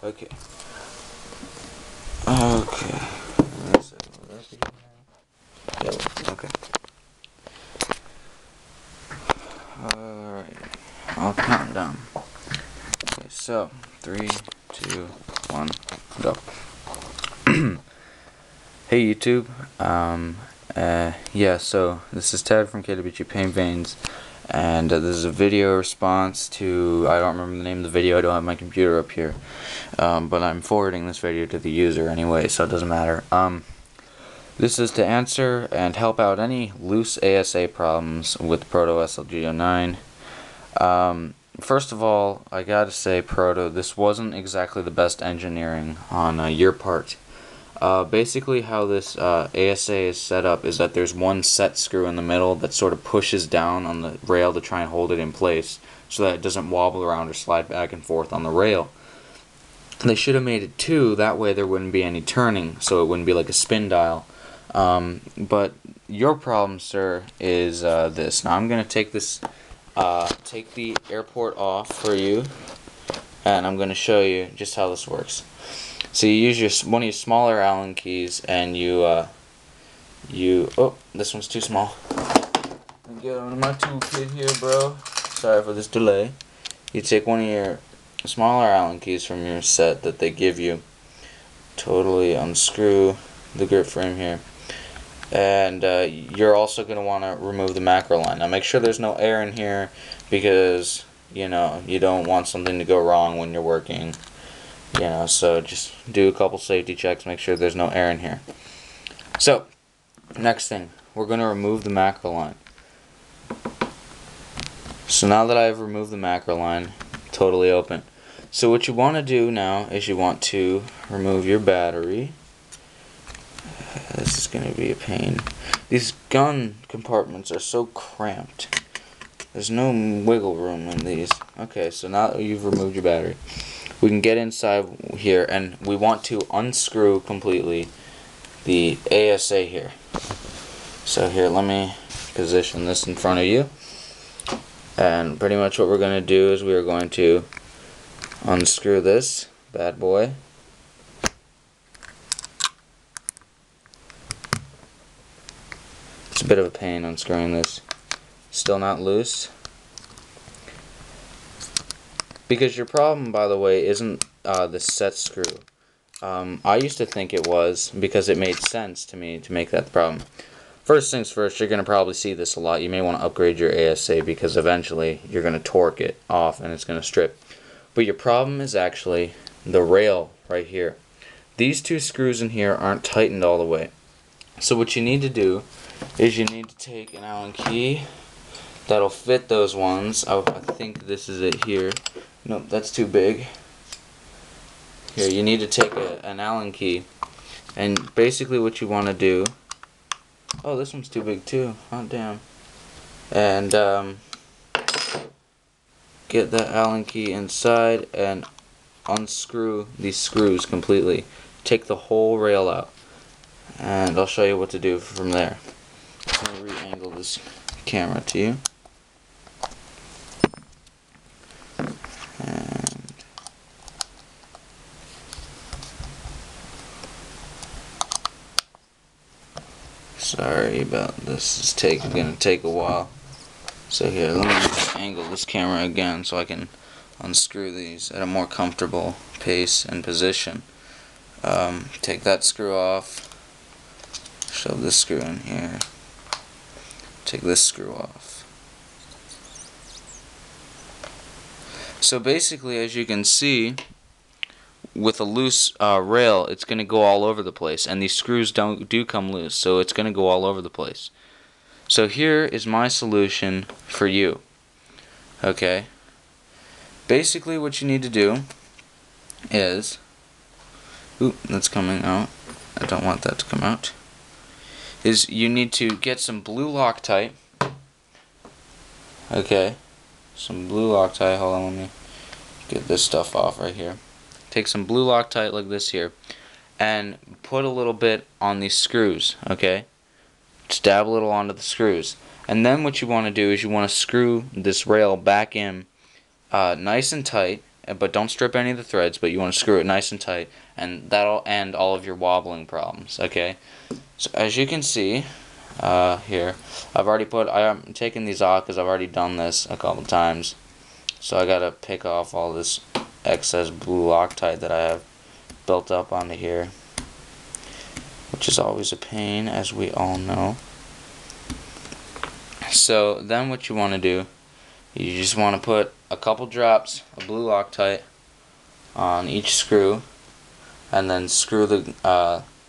Okay. Okay. Okay. Alright. I'll count down. Okay, so 3, 2, 1, go. Hey YouTube. Yeah, so this is Ted from KWG Paint Veins, and this is a video response to, I don't remember the name of the video, I don't have my computer up here, but I'm forwarding this video to the user anyway, so it doesn't matter. This is to answer and help out any loose ASA problems with Proto SLG 09. First of all, I gotta say, Proto, this wasn't exactly the best engineering on your part. Basically how this ASA is set up is that there's one set screw in the middle that sort of pushes down on the rail to try and hold it in place so that it doesn't wobble around or slide back and forth on the rail. They should have made it two, that way there wouldn't be any turning, so it wouldn't be like a spin dial. But your problem, sir, is this. Now I'm going to take this, take the airport off for you, and I'm going to show you just how this works. So you use one of your smaller Allen keys, and oh, this one's too small. Get on my toolkit here, bro. Sorry for this delay. You take one of your smaller Allen keys from your set that they give you, totally unscrew the grip frame here, and you're also going to want to remove the macro line. Now make sure there's no air in here, because you don't want something to go wrong when you're working. So just do a couple safety checks, make sure there's no air in here. So, next thing, we're going to remove the macro line. So now that I've removed the macro line, totally open. So what you want to do now is you want to remove your battery. This is going to be a pain. These gun compartments are so cramped. There's no wiggle room in these. Okay, so now that you've removed your battery, we can get inside here, and we want to unscrew completely the ASA here. So here, let me position this in front of you, and pretty much what we're going to do is we are going to unscrew this bad boy. It's a bit of a pain unscrewing this. Still not loose. Because your problem, by the way, isn't the set screw. I used to think it was, because it made sense to me to make that the problem. First things first, you're going to probably see this a lot. You may want to upgrade your ASA, because eventually you're going to torque it off and it's going to strip. But your problem is actually the rail right here. These two screws in here aren't tightened all the way. So what you need to do is you need to take an Allen key that'll fit those ones. I think this is it here. Nope, that's too big. Here, you need to take an Allen key, and basically what you want to do, oh, this one's too big too, oh damn, and get that Allen key inside and unscrew these screws completely. Take the whole rail out, and I'll show you what to do from there. I'm going to re-angle this camera to you. Sorry about this. It's gonna take a while. So here, let me just angle this camera again so I can unscrew these at a more comfortable pace and position. Take that screw off. Shove this screw in here. Take this screw off. So basically, as you can see, with a loose rail, it's going to go all over the place, and these screws do come loose, so it's going to go all over the place. So here is my solution for you. Okay, basically what you need to do is, oop, that's coming out, I don't want that to come out, is you need to get some blue Loctite. Okay, some blue Loctite. Hold on, let me get this stuff off right here. Take some blue Loctite like this here, and put a little bit on these screws, okay? Just dab a little onto the screws. And then what you want to do is you want to screw this rail back in nice and tight, but don't strip any of the threads, but you want to screw it nice and tight, and that'll end all of your wobbling problems. Okay, so as you can see here, I'm taking these off because I've already done this a couple times, so I gotta pick off all this excess blue Loctite that I have built up onto here, which is always a pain, as we all know. So then what you want to do, you just want to put a couple drops of blue Loctite on each screw, and then screw the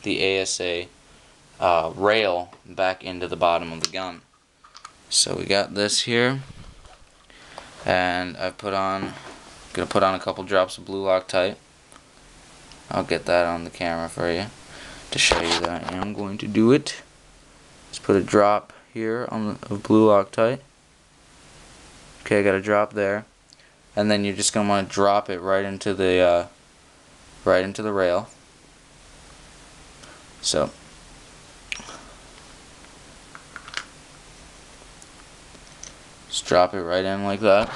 ASA rail back into the bottom of the gun. So we got this here, and I'm gonna put on a couple drops of blue Loctite. I'll get that on the camera for you to show you that I am going to do it. Just put a drop here of blue Loctite. Okay, I got a drop there, and then you're just gonna want to drop it right into the rail. So just drop it right in like that,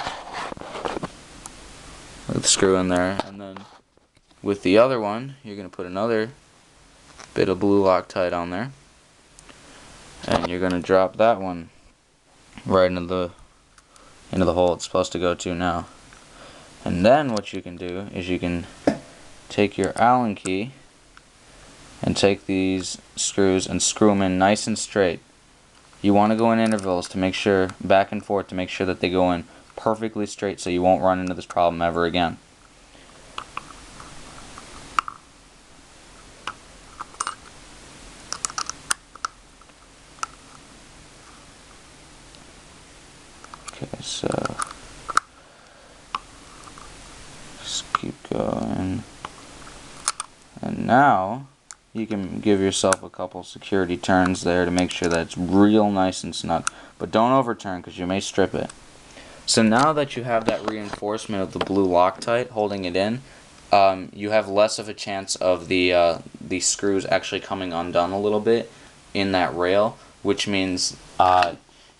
with the screw in there, and then with the other one, you're gonna put another bit of blue Loctite on there, and you're gonna drop that one right into the hole it's supposed to go to now. And then what you can do is you can take your Allen key and take these screws and screw them in nice and straight. You want to go in intervals to make sure, back and forth, to make sure that they go in perfectly straight, so you won't run into this problem ever again. Okay, so just keep going, and now you can give yourself a couple security turns there to make sure that it's real nice and snug, but don't overturn because you may strip it. So now that you have that reinforcement of the blue Loctite holding it in, you have less of a chance of the screws actually coming undone a little bit in that rail, which means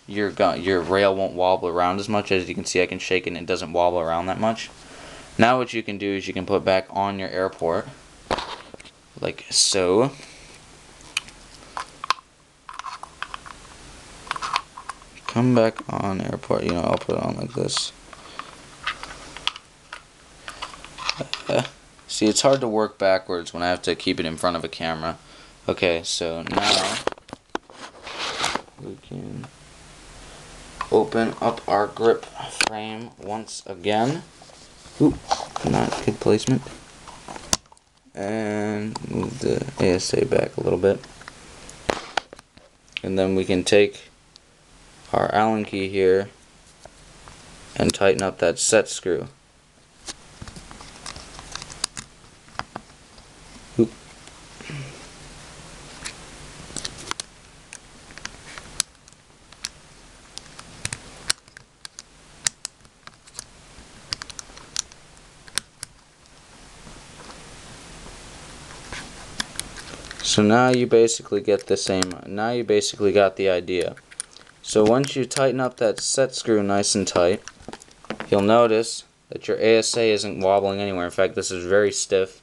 your rail won't wobble around as much. As you can see, I can shake it and it doesn't wobble around that much. Now what you can do is you can put back on your air port, like so. Come back on air port, I'll put it on like this. See, it's hard to work backwards when I have to keep it in front of a camera. Okay, so now we can open up our grip frame once again. Oop, not good placement. And move the ASA back a little bit. And then we can take our Allen key here and tighten up that set screw. Oop. So now you basically get now you basically got the idea. So once you tighten up that set screw nice and tight, you'll notice that your ASA isn't wobbling anywhere. In fact, this is very stiff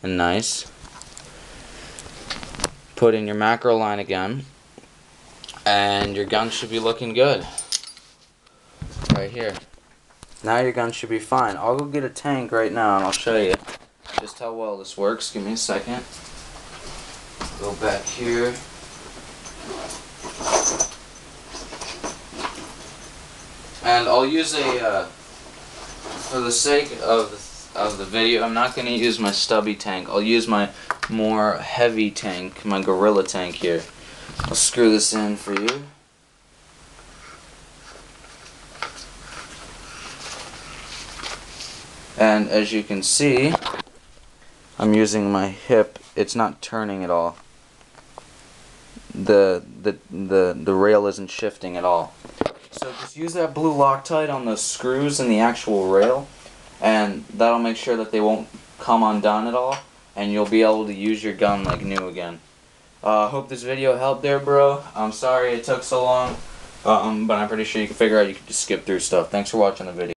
and nice. Put in your macro line again, and your gun should be looking good. Right here. Now your gun should be fine. I'll go get a tank right now and I'll show you just how well this works. Give me a second. Go back here. And I'll use for the sake of the video, I'm not going to use my stubby tank. I'll use my more heavy tank, my Gorilla tank here. I'll screw this in for you. And as you can see, I'm using my hip. It's not turning at all. The rail isn't shifting at all. So just use that blue Loctite on the screws in the actual rail, and that'll make sure that they won't come undone at all, and you'll be able to use your gun like new again. Hope this video helped there, bro. I'm sorry it took so long, but I'm pretty sure you can figure out you can just skip through stuff. Thanks for watching the video.